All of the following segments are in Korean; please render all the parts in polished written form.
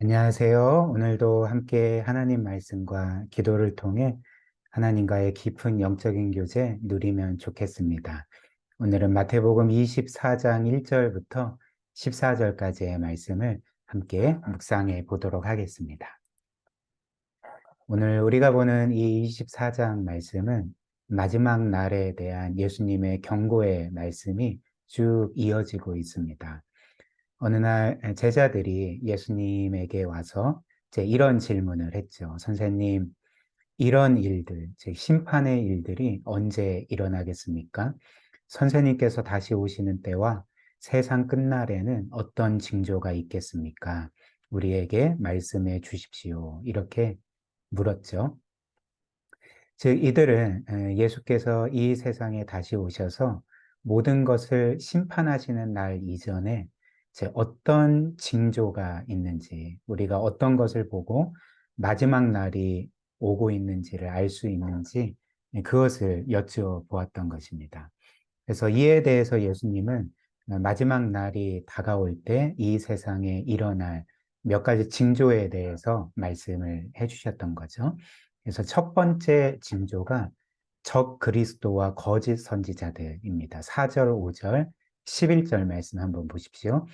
안녕하세요. 오늘도 함께 하나님 말씀과 기도를 통해 하나님과의 깊은 영적인 교제 누리면 좋겠습니다. 오늘은 마태복음 24장 1절부터 14절까지의 말씀을 함께 묵상해 보도록 하겠습니다. 오늘 우리가 보는 이 24장 말씀은 마지막 날에 대한 예수님의 경고의 말씀이 쭉 이어지고 있습니다. 어느 날 제자들이 예수님에게 와서 이제 이런 질문을 했죠. 선생님, 이런 일들, 즉 심판의 일들이 언제 일어나겠습니까? 선생님께서 다시 오시는 때와 세상 끝날에는 어떤 징조가 있겠습니까? 우리에게 말씀해 주십시오. 이렇게 물었죠. 즉 이들은 예수께서 이 세상에 다시 오셔서 모든 것을 심판하시는 날 이전에 이제 어떤 징조가 있는지, 우리가 어떤 것을 보고 마지막 날이 오고 있는지를 알 수 있는지 그것을 여쭈어보았던 것입니다. 그래서 이에 대해서 예수님은 마지막 날이 다가올 때 이 세상에 일어날 몇 가지 징조에 대해서 말씀을 해주셨던 거죠. 그래서 첫 번째 징조가 적 그리스도와 거짓 선지자들입니다. 4절, 5절, 11절 말씀 한번 보십시오.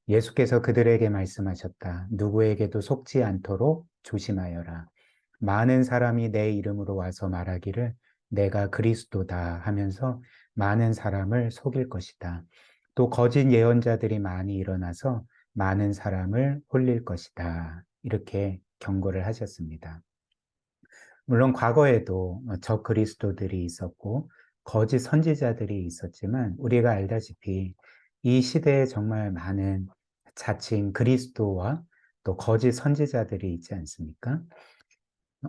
예수께서 그들에게 말씀하셨다. 누구에게도 속지 않도록 조심하여라. 많은 사람이 내 이름으로 와서 말하기를 내가 그리스도다 하면서 많은 사람을 속일 것이다. 또 거짓 예언자들이 많이 일어나서 많은 사람을 홀릴 것이다. 이렇게 경고를 하셨습니다. 물론 과거에도 적 그리스도들이 있었고 거짓 선지자들이 있었지만 우리가 알다시피 이 시대에 정말 많은 자칭 그리스도와 또 거짓 선지자들이 있지 않습니까?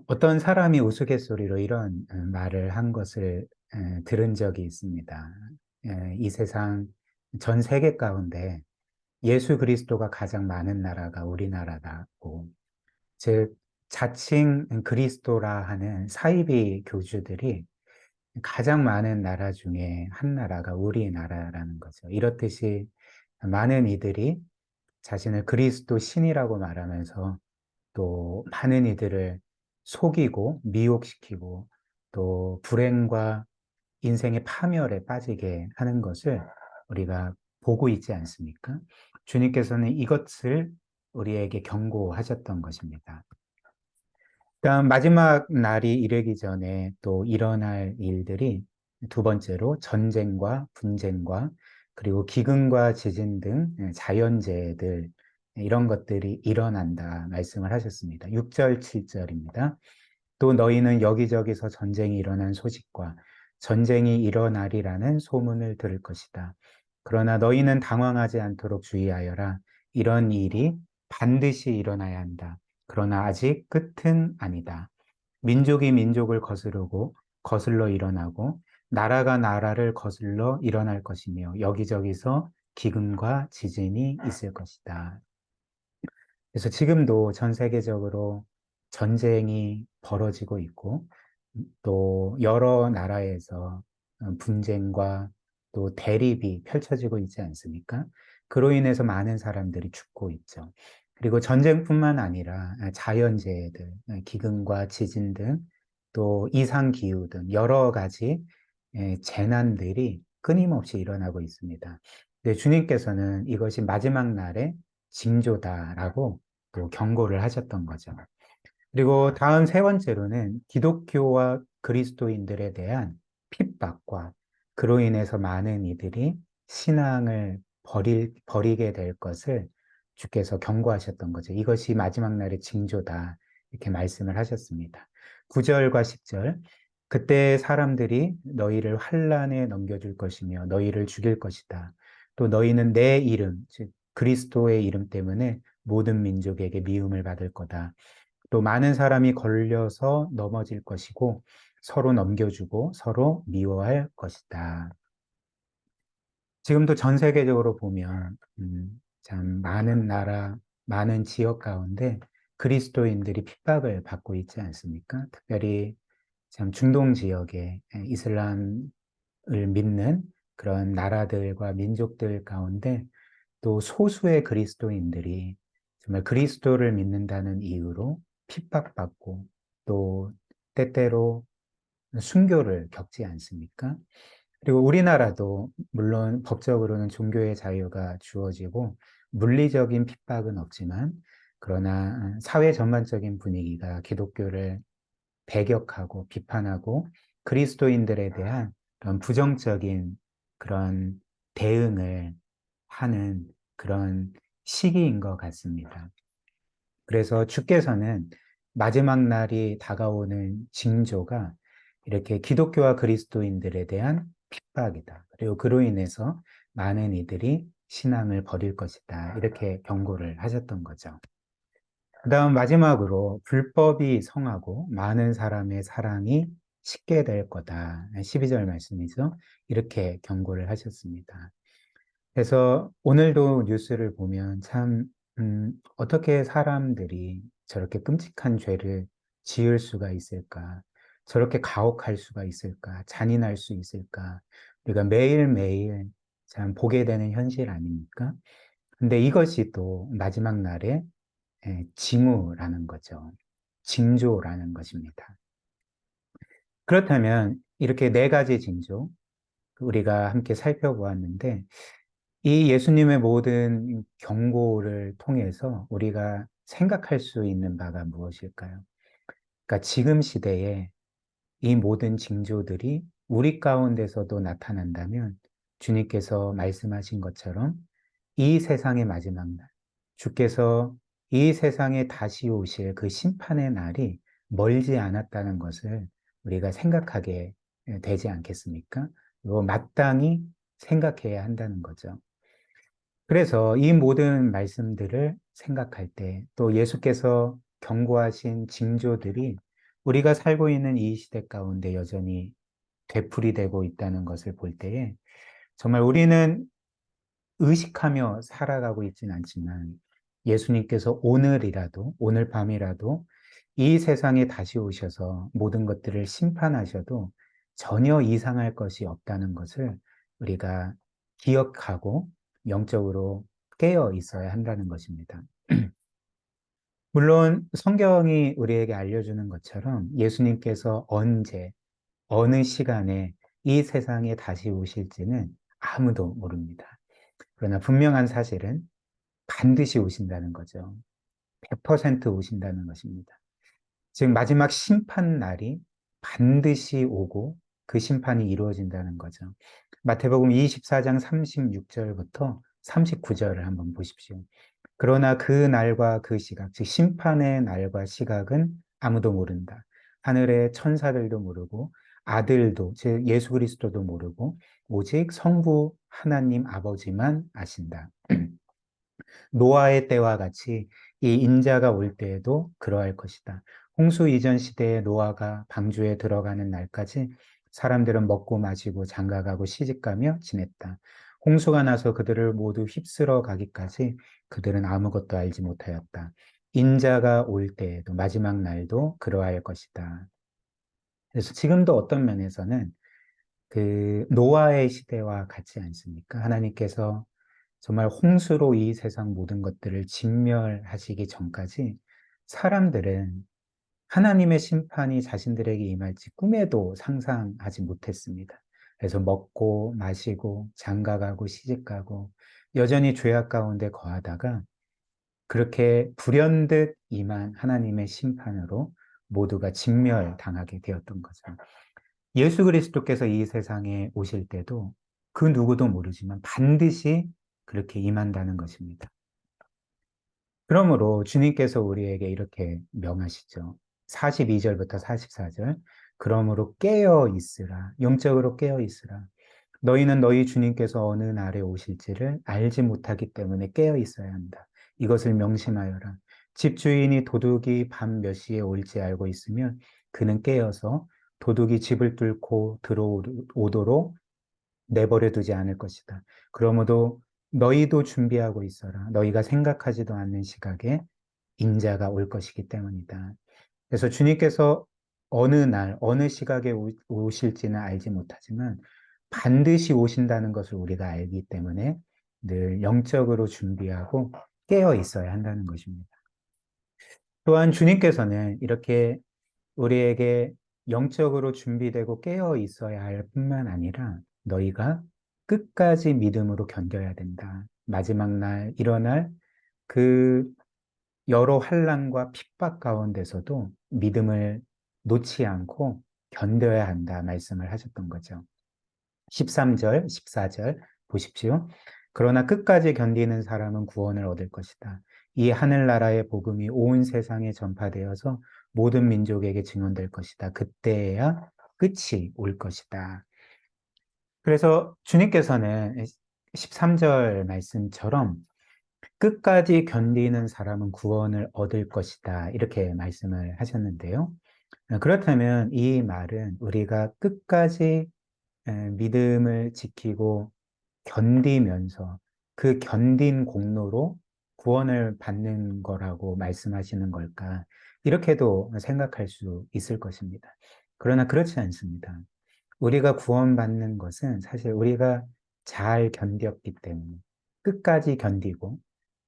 어떤 사람이 우스갯소리로 이런 말을 한 것을 들은 적이 있습니다. 이 세상 전 세계 가운데 예수 그리스도가 가장 많은 나라가 우리나라다고, 즉 자칭 그리스도라 하는 사이비 교주들이 가장 많은 나라 중에 한 나라가 우리나라라는 거죠. 이렇듯이 많은 이들이 자신을 그리스도 신이라고 말하면서 또 많은 이들을 속이고 미혹시키고 또 불행과 인생의 파멸에 빠지게 하는 것을 우리가 보고 있지 않습니까? 주님께서는 이것을 우리에게 경고하셨던 것입니다. 그다음 마지막 날이 이르기 전에 또 일어날 일들이 두 번째로 전쟁과 분쟁과 그리고 기근과 지진 등 자연재해들, 이런 것들이 일어난다 말씀을 하셨습니다. 6절, 7절입니다. 또 너희는 여기저기서 전쟁이 일어난 소식과 전쟁이 일어나리라는 소문을 들을 것이다. 그러나 너희는 당황하지 않도록 주의하여라. 이런 일이 반드시 일어나야 한다. 그러나 아직 끝은 아니다. 민족이 민족을 거스르고 거슬러 일어나고 나라가 나라를 거슬러 일어날 것이며 여기저기서 기근과 지진이 있을 것이다. 그래서 지금도 전 세계적으로 전쟁이 벌어지고 있고 또 여러 나라에서 분쟁과 또 대립이 펼쳐지고 있지 않습니까? 그로 인해서 많은 사람들이 죽고 있죠. 그리고 전쟁뿐만 아니라 자연재해들, 기근과 지진 등 또 이상기후 등 여러 가지 재난들이 끊임없이 일어나고 있습니다. 근데 주님께서는 이것이 마지막 날의 징조다라고 또 경고를 하셨던 거죠. 그리고 다음 세 번째로는 기독교와 그리스도인들에 대한 핍박과 그로 인해서 많은 이들이 신앙을 버리게 될 것을 주께서 경고하셨던 거죠. 이것이 마지막 날의 징조다. 이렇게 말씀을 하셨습니다. 9절과 10절. 그때 사람들이 너희를 환란에 넘겨줄 것이며 너희를 죽일 것이다. 또 너희는 내 이름, 즉 그리스도의 이름 때문에 모든 민족에게 미움을 받을 거다. 또 많은 사람이 걸려서 넘어질 것이고 서로 넘겨주고 서로 미워할 것이다. 지금도 전 세계적으로 보면 참 많은 나라, 많은 지역 가운데 그리스도인들이 핍박을 받고 있지 않습니까? 특별히 참 중동 지역에 이슬람을 믿는 그런 나라들과 민족들 가운데 또 소수의 그리스도인들이 정말 그리스도를 믿는다는 이유로 핍박받고 또 때때로 순교를 겪지 않습니까? 그리고 우리나라도 물론 법적으로는 종교의 자유가 주어지고 물리적인 핍박은 없지만 그러나 사회 전반적인 분위기가 기독교를 배격하고 비판하고 그리스도인들에 대한 그런 부정적인 그런 대응을 하는 그런 시기인 것 같습니다. 그래서 주께서는 마지막 날이 다가오는 징조가 이렇게 기독교와 그리스도인들에 대한 핍박이다. 그리고 그로 인해서 많은 이들이 신앙을 버릴 것이다. 이렇게 경고를 하셨던 거죠. 그 다음 마지막으로 불법이 성하고 많은 사람의 사랑이 식게 될 거다. 12절 말씀이죠. 이렇게 경고를 하셨습니다. 그래서 오늘도 뉴스를 보면 참, 어떻게 사람들이 저렇게 끔찍한 죄를 지을 수가 있을까? 저렇게 가혹할 수가 있을까? 잔인할 수 있을까? 우리가 매일매일 참 보게 되는 현실 아닙니까? 근데 이것이 또 마지막 날에 징후라는 거죠. 징조라는 것입니다. 그렇다면 이렇게 네 가지 징조 우리가 함께 살펴보았는데 이 예수님의 모든 경고를 통해서 우리가 생각할 수 있는 바가 무엇일까요? 그러니까 지금 시대에 이 모든 징조들이 우리 가운데서도 나타난다면 주님께서 말씀하신 것처럼 이 세상의 마지막 날, 주께서 이 세상에 다시 오실 그 심판의 날이 멀지 않았다는 것을 우리가 생각하게 되지 않겠습니까? 그리고 마땅히 생각해야 한다는 거죠. 그래서 이 모든 말씀들을 생각할 때 또 예수께서 경고하신 징조들이 우리가 살고 있는 이 시대 가운데 여전히 되풀이되고 있다는 것을 볼 때에 정말 우리는 의식하며 살아가고 있지는 않지만 예수님께서 오늘이라도, 오늘 밤이라도 이 세상에 다시 오셔서 모든 것들을 심판하셔도 전혀 이상할 것이 없다는 것을 우리가 기억하고 영적으로 깨어 있어야 한다는 것입니다. 물론 성경이 우리에게 알려주는 것처럼 예수님께서 언제, 어느 시간에 이 세상에 다시 오실지는 아무도 모릅니다. 그러나 분명한 사실은 반드시 오신다는 거죠. 100% 오신다는 것입니다. 즉 마지막 심판 날이 반드시 오고 그 심판이 이루어진다는 거죠. 마태복음 24장 36절부터 39절을 한번 보십시오. 그러나 그 날과 그 시각, 즉 심판의 날과 시각은 아무도 모른다. 하늘의 천사들도 모르고 아들도, 즉 예수 그리스도도 모르고 오직 성부 하나님 아버지만 아신다. 노아의 때와 같이 이 인자가 올 때에도 그러할 것이다. 홍수 이전 시대에 노아가 방주에 들어가는 날까지 사람들은 먹고 마시고 장가가고 시집가며 지냈다. 홍수가 나서 그들을 모두 휩쓸어 가기까지 그들은 아무것도 알지 못하였다. 인자가 올 때에도 마지막 날도 그러할 것이다. 그래서 지금도 어떤 면에서는 그 노아의 시대와 같지 않습니까? 하나님께서 정말 홍수로 이 세상 모든 것들을 진멸하시기 전까지 사람들은 하나님의 심판이 자신들에게 임할지 꿈에도 상상하지 못했습니다. 그래서 먹고 마시고 장가가고 시집가고 여전히 죄악 가운데 거하다가 그렇게 불현듯 임한 하나님의 심판으로 모두가 진멸당하게 되었던 거죠. 예수 그리스도께서 이 세상에 오실 때도 그 누구도 모르지만 반드시 그렇게 임한다는 것입니다. 그러므로 주님께서 우리에게 이렇게 명하시죠. 42절부터 44절. 그러므로 깨어 있으라. 영적으로 깨어 있으라. 너희는 너희 주님께서 어느 날에 오실지를 알지 못하기 때문에 깨어 있어야 한다. 이것을 명심하여라. 집주인이 도둑이 밤 몇 시에 올지 알고 있으면 그는 깨어서 도둑이 집을 뚫고 들어오도록 내버려 두지 않을 것이다. 그러므로 너희도 준비하고 있어라. 너희가 생각하지도 않는 시각에 인자가 올 것이기 때문이다. 그래서 주님께서 어느 날, 어느 시각에 오실지는 알지 못하지만 반드시 오신다는 것을 우리가 알기 때문에 늘 영적으로 준비하고 깨어 있어야 한다는 것입니다. 또한 주님께서는 이렇게 우리에게 영적으로 준비되고 깨어 있어야 할 뿐만 아니라 너희가 끝까지 믿음으로 견뎌야 된다. 마지막 날 일어날 그 여러 환난과 핍박 가운데서도 믿음을 놓지 않고 견뎌야 한다 말씀을 하셨던 거죠. 13절, 14절 보십시오. 그러나 끝까지 견디는 사람은 구원을 얻을 것이다. 이 하늘나라의 복음이 온 세상에 전파되어서 모든 민족에게 증언될 것이다. 그때야 끝이 올 것이다. 그래서 주님께서는 13절 말씀처럼 끝까지 견디는 사람은 구원을 얻을 것이다. 이렇게 말씀을 하셨는데요. 그렇다면 이 말은 우리가 끝까지 믿음을 지키고 견디면서 그 견딘 공로로 구원을 받는 거라고 말씀하시는 걸까? 이렇게도 생각할 수 있을 것입니다. 그러나 그렇지 않습니다. 우리가 구원받는 것은 사실 우리가 잘 견뎠기 때문에 끝까지 견디고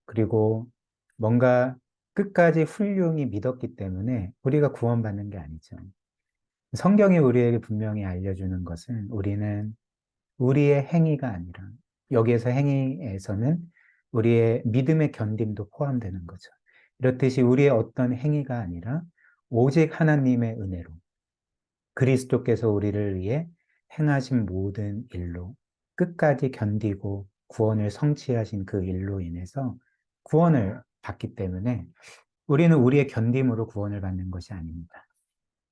그리고 뭔가 끝까지 훌륭히 믿었기 때문에 우리가 구원받는 게 아니죠. 성경이 우리에게 분명히 알려주는 것은 우리는 우리의 행위가 아니라 여기에서 행위에서는 우리의 믿음의 견딤도 포함되는 거죠. 이렇듯이 우리의 어떤 행위가 아니라 오직 하나님의 은혜로 그리스도께서 우리를 위해 행하신 모든 일로 끝까지 견디고 구원을 성취하신 그 일로 인해서 구원을 받기 때문에 우리는 우리의 견딤으로 구원을 받는 것이 아닙니다.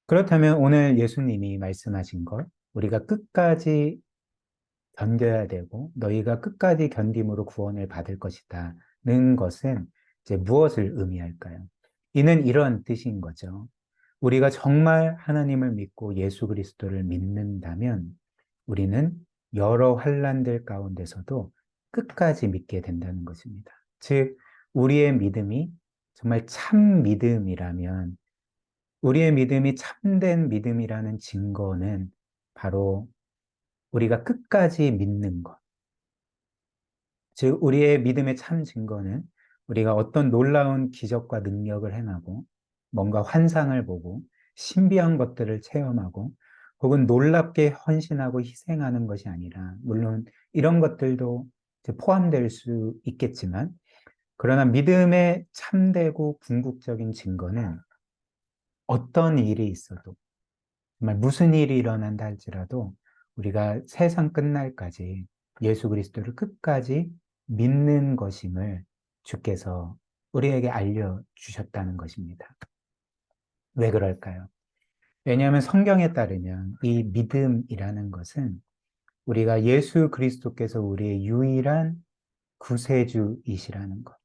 그렇다면 오늘 예수님이 말씀하신 것, 우리가 끝까지 견뎌야 되고 너희가 끝까지 견딤으로 구원을 받을 것이다는 것은 이제 무엇을 의미할까요? 이는 이런 뜻인 거죠. 우리가 정말 하나님을 믿고 예수 그리스도를 믿는다면 우리는 여러 환난들 가운데서도 끝까지 믿게 된다는 것입니다. 즉 우리의 믿음이 정말 참 믿음이라면 우리의 믿음이 참된 믿음이라는 증거는 바로 우리가 끝까지 믿는 것. 즉, 우리의 믿음의 참 증거는 우리가 어떤 놀라운 기적과 능력을 행하고 뭔가 환상을 보고 신비한 것들을 체험하고 혹은 놀랍게 헌신하고 희생하는 것이 아니라 물론 이런 것들도 포함될 수 있겠지만 그러나 믿음의 참되고 궁극적인 증거는 어떤 일이 있어도 정말 무슨 일이 일어난다 할지라도 우리가 세상 끝날까지 예수 그리스도를 끝까지 믿는 것임을 주께서 우리에게 알려주셨다는 것입니다. 왜 그럴까요? 왜냐하면 성경에 따르면 이 믿음이라는 것은 우리가 예수 그리스도께서 우리의 유일한 구세주이시라는 것,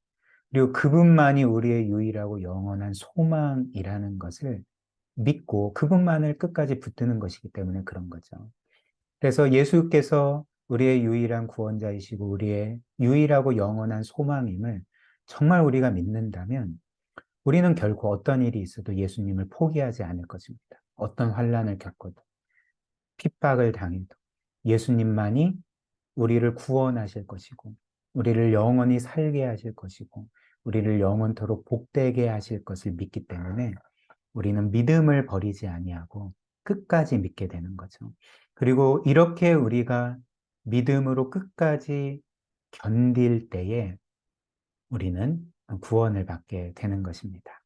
그리고 그분만이 우리의 유일하고 영원한 소망이라는 것을 믿고 그분만을 끝까지 붙드는 것이기 때문에 그런 거죠. 그래서 예수께서 우리의 유일한 구원자이시고 우리의 유일하고 영원한 소망임을 정말 우리가 믿는다면 우리는 결코 어떤 일이 있어도 예수님을 포기하지 않을 것입니다. 어떤 환난을 겪어도 핍박을 당해도 예수님만이 우리를 구원하실 것이고 우리를 영원히 살게 하실 것이고 우리를 영원토록 복되게 하실 것을 믿기 때문에 우리는 믿음을 버리지 아니하고 끝까지 믿게 되는 거죠. 그리고 이렇게 우리가 믿음으로 끝까지 견딜 때에 우리는 구원을 받게 되는 것입니다.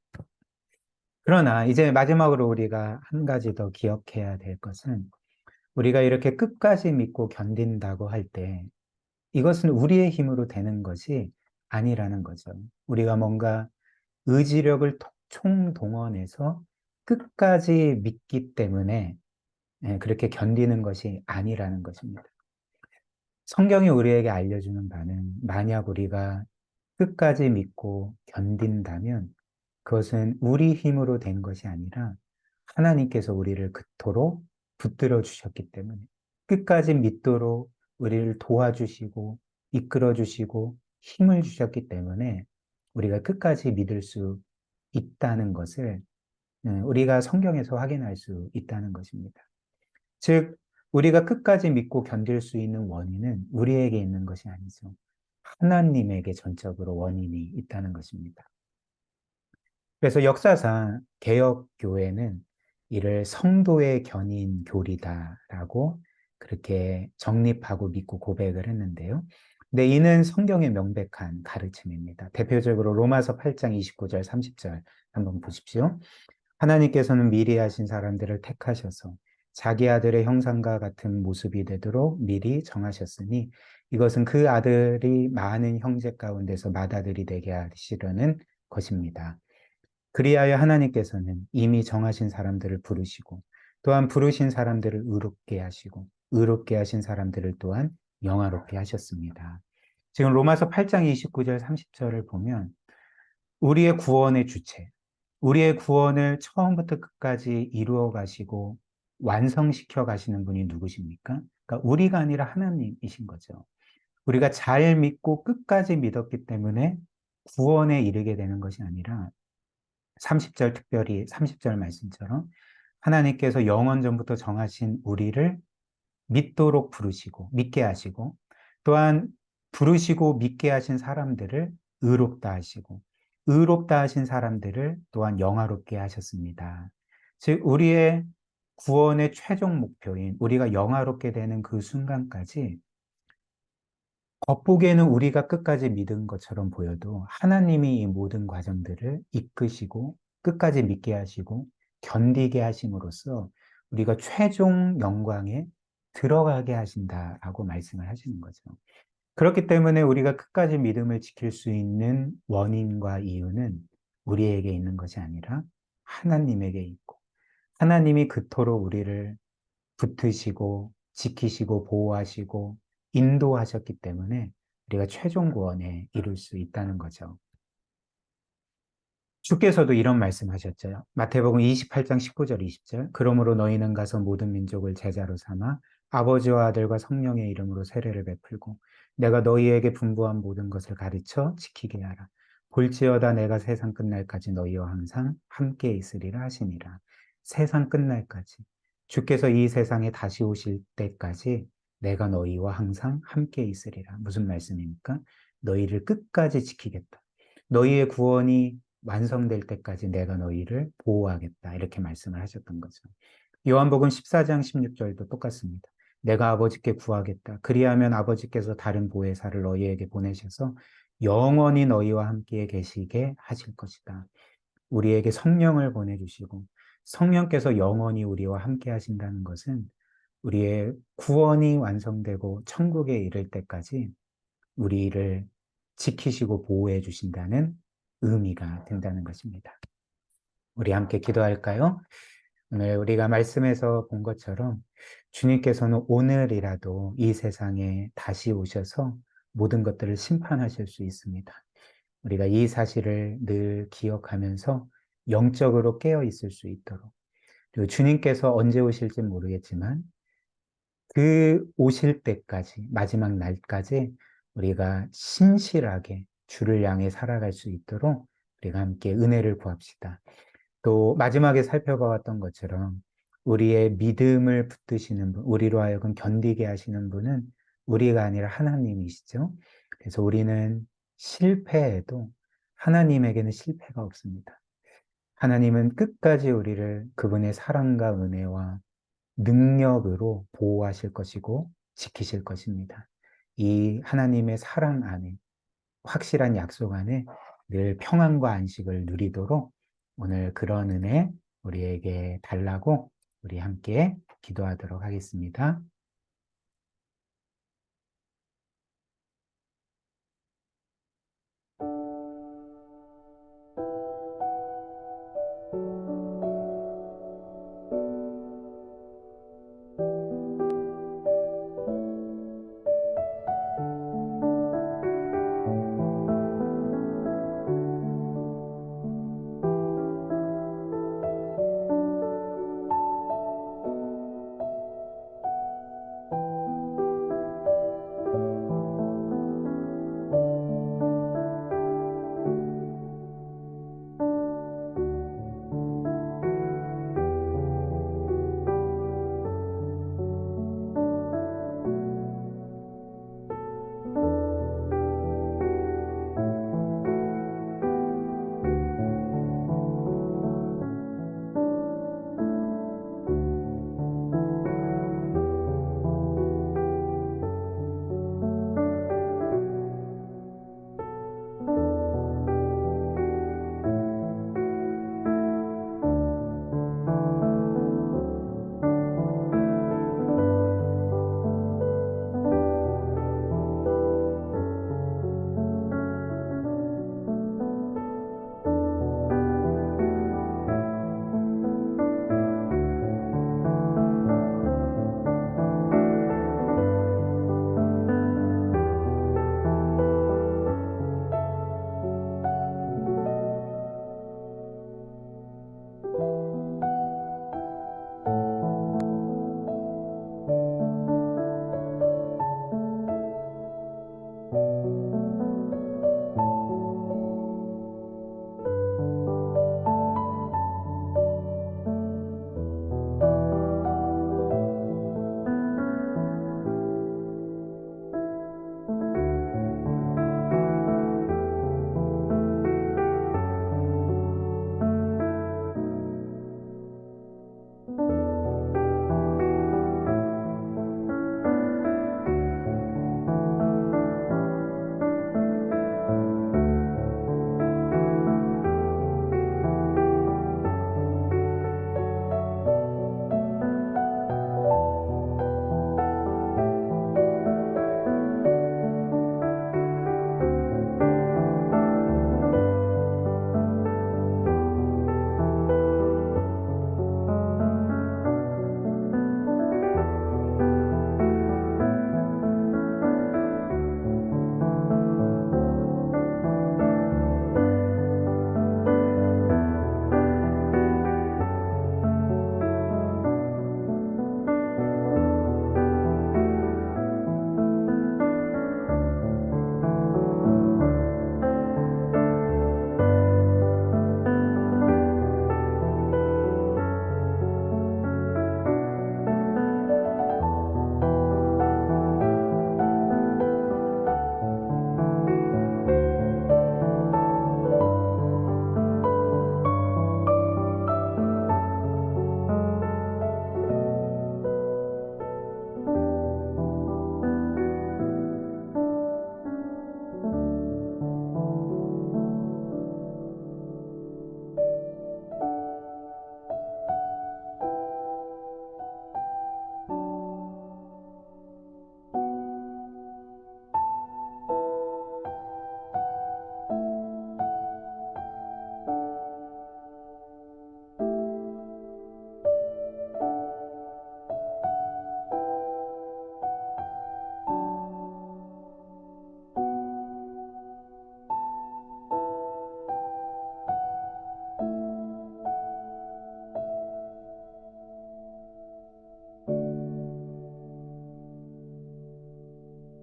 그러나 이제 마지막으로 우리가 한 가지 더 기억해야 될 것은 우리가 이렇게 끝까지 믿고 견딘다고 할 때 이것은 우리의 힘으로 되는 것이 아니라는 거죠. 우리가 뭔가 의지력을 총동원해서 끝까지 믿기 때문에 그렇게 견디는 것이 아니라는 것입니다. 성경이 우리에게 알려주는 바는 만약 우리가 끝까지 믿고 견딘다면 그것은 우리 힘으로 된 것이 아니라 하나님께서 우리를 그토록 붙들어 주셨기 때문에 끝까지 믿도록 우리를 도와주시고 이끌어 주시고 힘을 주셨기 때문에 우리가 끝까지 믿을 수 있다는 것을 우리가 성경에서 확인할 수 있다는 것입니다. 즉, 우리가 끝까지 믿고 견딜 수 있는 원인은 우리에게 있는 것이 아니죠. 하나님에게 전적으로 원인이 있다는 것입니다. 그래서 역사상 개혁교회는 이를 성도의 견인 교리다라고 그렇게 정립하고 믿고 고백을 했는데요. 근데 이는 성경의 명백한 가르침입니다. 대표적으로 로마서 8장 29절 30절 한번 보십시오. 하나님께서는 미리 하신 사람들을 택하셔서 자기 아들의 형상과 같은 모습이 되도록 미리 정하셨으니 이것은 그 아들이 많은 형제 가운데서 맏아들이 되게 하시려는 것입니다. 그리하여 하나님께서는 이미 정하신 사람들을 부르시고 또한 부르신 사람들을 의롭게 하시고 의롭게 하신 사람들을 또한 영화롭게 하셨습니다. 지금 로마서 8장 29절 30절을 보면 우리의 구원의 주체, 우리의 구원을 처음부터 끝까지 이루어 가시고 완성시켜 가시는 분이 누구십니까? 그러니까 우리가 아니라 하나님이신 거죠. 우리가 잘 믿고 끝까지 믿었기 때문에 구원에 이르게 되는 것이 아니라 30절 특별히 30절 말씀처럼 하나님께서 영원 전부터 정하신 우리를 믿도록 부르시고 믿게 하시고 또한 부르시고 믿게 하신 사람들을 의롭다 하시고 의롭다 하신 사람들을 또한 영화롭게 하셨습니다. 즉 우리의 구원의 최종 목표인 우리가 영화롭게 되는 그 순간까지 겉보기에는 우리가 끝까지 믿은 것처럼 보여도 하나님이 이 모든 과정들을 이끄시고 끝까지 믿게 하시고 견디게 하심으로써 우리가 최종 영광에 들어가게 하신다라고 말씀을 하시는 거죠. 그렇기 때문에 우리가 끝까지 믿음을 지킬 수 있는 원인과 이유는 우리에게 있는 것이 아니라 하나님에게 있고 하나님이 그토록 우리를 붙드시고 지키시고 보호하시고 인도하셨기 때문에 우리가 최종 구원에 이룰 수 있다는 거죠. 주께서도 이런 말씀하셨죠. 마태복음 28장 19절 20절. 그러므로 너희는 가서 모든 민족을 제자로 삼아 아버지와 아들과 성령의 이름으로 세례를 베풀고 내가 너희에게 분부한 모든 것을 가르쳐 지키게 하라. 볼지어다 내가 세상 끝날까지 너희와 항상 함께 있으리라 하시니라. 세상 끝날까지. 주께서 이 세상에 다시 오실 때까지 내가 너희와 항상 함께 있으리라. 무슨 말씀입니까? 너희를 끝까지 지키겠다. 너희의 구원이 완성될 때까지 내가 너희를 보호하겠다. 이렇게 말씀을 하셨던 거죠. 요한복음 14장 16절도 똑같습니다. 내가 아버지께 구하겠다. 그리하면 아버지께서 다른 보혜사를 너희에게 보내셔서 영원히 너희와 함께 계시게 하실 것이다. 우리에게 성령을 보내주시고 성령께서 영원히 우리와 함께 하신다는 것은 우리의 구원이 완성되고 천국에 이를 때까지 우리를 지키시고 보호해 주신다는 의미가 된다는 것입니다. 우리 함께 기도할까요? 오늘 우리가 말씀에서 본 것처럼 주님께서는 오늘이라도 이 세상에 다시 오셔서 모든 것들을 심판하실 수 있습니다. 우리가 이 사실을 늘 기억하면서 영적으로 깨어 있을 수 있도록 그리고 주님께서 언제 오실지 모르겠지만 그 오실 때까지 마지막 날까지 우리가 신실하게 주를 향해 살아갈 수 있도록 우리가 함께 은혜를 구합시다. 또 마지막에 살펴보았던 것처럼 우리의 믿음을 붙드시는 분, 우리로 하여금 견디게 하시는 분은 우리가 아니라 하나님이시죠. 그래서 우리는 실패해도 하나님에게는 실패가 없습니다. 하나님은 끝까지 우리를 그분의 사랑과 은혜와 능력으로 보호하실 것이고 지키실 것입니다. 이 하나님의 사랑 안에 확실한 약속 안에 늘 평안과 안식을 누리도록 오늘 그런 은혜 우리에게 달라고 우리 함께 기도하도록 하겠습니다.